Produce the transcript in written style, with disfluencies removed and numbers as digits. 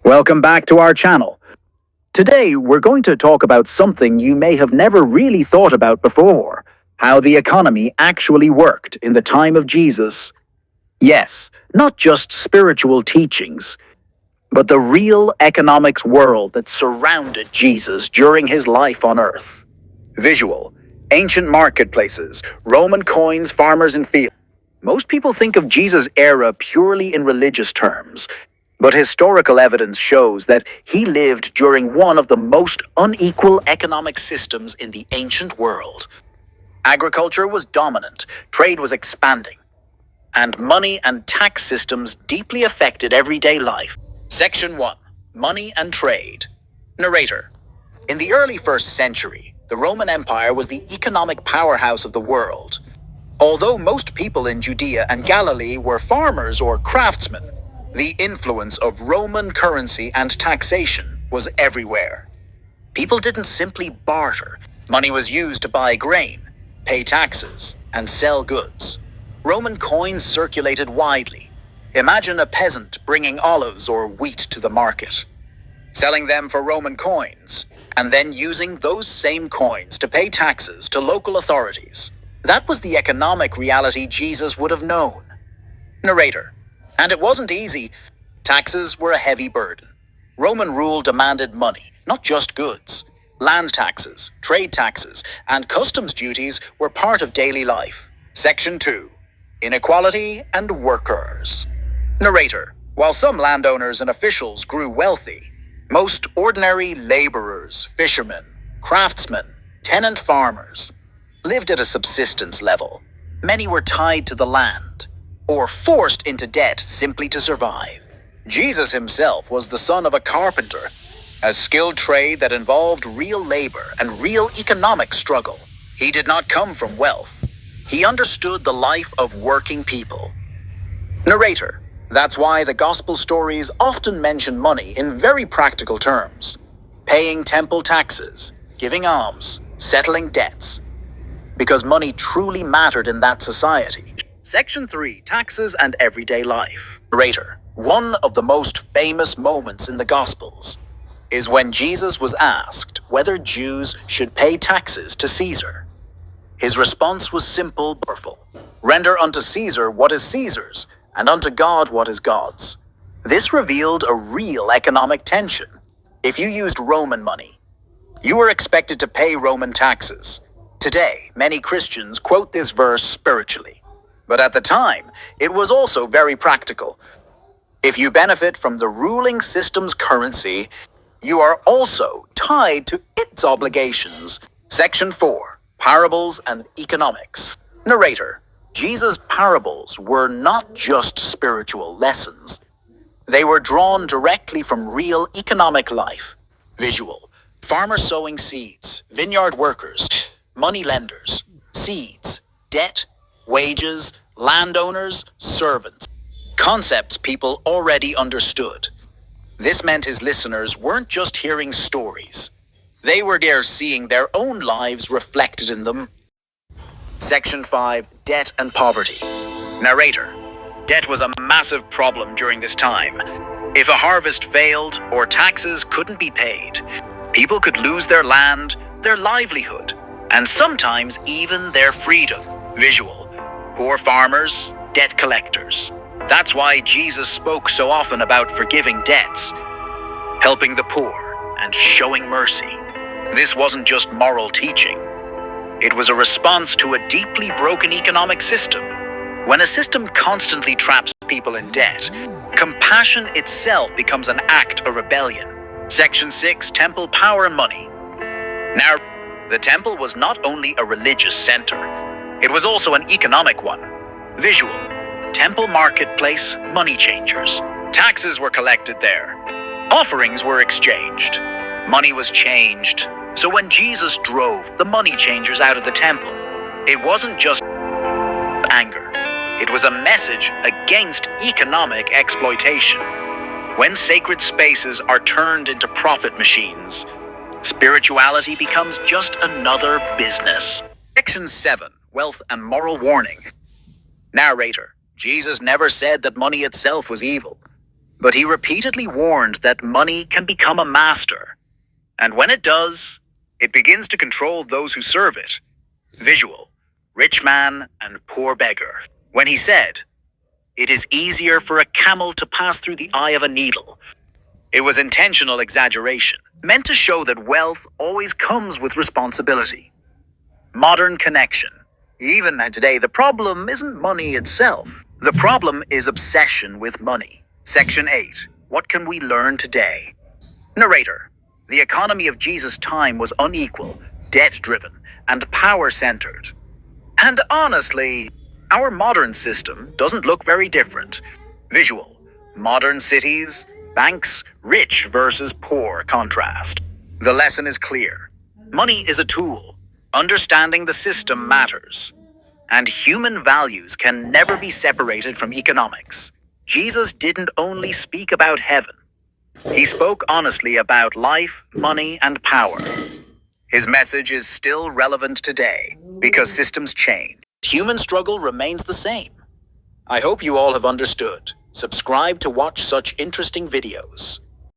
Welcome back to our channel. Today, we're going to talk about something you may have never really thought about before: how the economy actually worked in the time of Jesus. Yes, not just spiritual teachings, but the real economics world that surrounded Jesus during his life on earth. Visual: ancient marketplaces, Roman coins, farmers and fields. Most people think of Jesus' era purely in religious terms, but historical evidence shows that he lived during one of the most unequal economic systems in the ancient world. Agriculture was dominant, trade was expanding, and money and tax systems deeply affected everyday life. Section 1. Money and Trade. Narrator. In the early 1st century, the Roman Empire was the economic powerhouse of the world. Although most people in Judea and Galilee were farmers or craftsmen, the influence of Roman currency and taxation was everywhere. People didn't simply barter. Money was used to buy grain, pay taxes, and sell goods. Roman coins circulated widely. Imagine a peasant bringing olives or wheat to the market, selling them for Roman coins, and then using those same coins to pay taxes to local authorities. That was the economic reality Jesus would have known. Narrator. And it wasn't easy. Taxes were a heavy burden. Roman rule demanded money, not just goods. Land taxes, trade taxes, and customs duties were part of daily life. Section 2. Inequality and Workers. Narrator. While some landowners and officials grew wealthy, most ordinary laborers, fishermen, craftsmen, tenant farmers lived at a subsistence level. Many were tied to the land, or forced into debt simply to survive. Jesus himself was the son of a carpenter, a skilled trade that involved real labor and real economic struggle. He did not come from wealth. He understood the life of working people. Narrator. That's why the gospel stories often mention money in very practical terms: paying temple taxes, giving alms, settling debts, because money truly mattered in that society. Section 3. Taxes and Everyday Life. Narrator. One of the most famous moments in the Gospels is when Jesus was asked whether Jews should pay taxes to Caesar. His response was simple but powerful: render unto Caesar what is Caesar's, and unto God what is God's. This revealed a real economic tension. If you used Roman money, you were expected to pay Roman taxes. Today, many Christians quote this verse spiritually, but at the time, it was also very practical. If you benefit from the ruling system's currency, you are also tied to its obligations. Section 4. Parables and Economics. Narrator. Jesus' parables were not just spiritual lessons. They were drawn directly from real economic life. Visual: farmers sowing seeds, vineyard workers, money lenders, seeds, debt, wages, landowners, servants. Concepts people already understood. This meant his listeners weren't just hearing stories. They were there seeing their own lives reflected in them. Section 5. Debt and Poverty. Narrator. Debt was a massive problem during this time. If a harvest failed or taxes couldn't be paid, people could lose their land, their livelihood, and sometimes even their freedom. Visual: poor farmers, debt collectors. That's why Jesus spoke so often about forgiving debts, helping the poor, and showing mercy. This wasn't just moral teaching. It was a response to a deeply broken economic system. When a system constantly traps people in debt, compassion itself becomes an act of rebellion. Section 6. Temple Power and Money. Now, the temple was not only a religious center, it was also an economic one. Visual: temple marketplace, money changers. Taxes were collected there. Offerings were exchanged. Money was changed. So when Jesus drove the money changers out of the temple, it wasn't just anger. It was a message against economic exploitation. When sacred spaces are turned into profit machines, spirituality becomes just another business. Section 7. Wealth and Moral Warning. Narrator. Jesus never said that money itself was evil, But he repeatedly warned that money can become a master. And when it does, it begins to control those who serve it. Visual, rich man and poor beggar. When he said, "It is easier for a camel to pass through the eye of a needle," it was intentional exaggeration, meant to show that wealth always comes with responsibility. Modern connection. Even today, the problem isn't money itself. The problem is obsession with money. Section 8. What can we learn today? Narrator. The economy of Jesus' time was unequal, debt-driven, and power-centered. And honestly, our modern system doesn't look very different. Visual. Modern cities, banks, rich versus poor contrast. The lesson is clear. Money is a tool. Understanding the system matters. And human values can never be separated from economics. Jesus didn't only speak about heaven. He spoke honestly about life, money, and power. His message is still relevant today because systems change. Human struggle remains the same. I hope you all have understood. Subscribe to watch such interesting videos.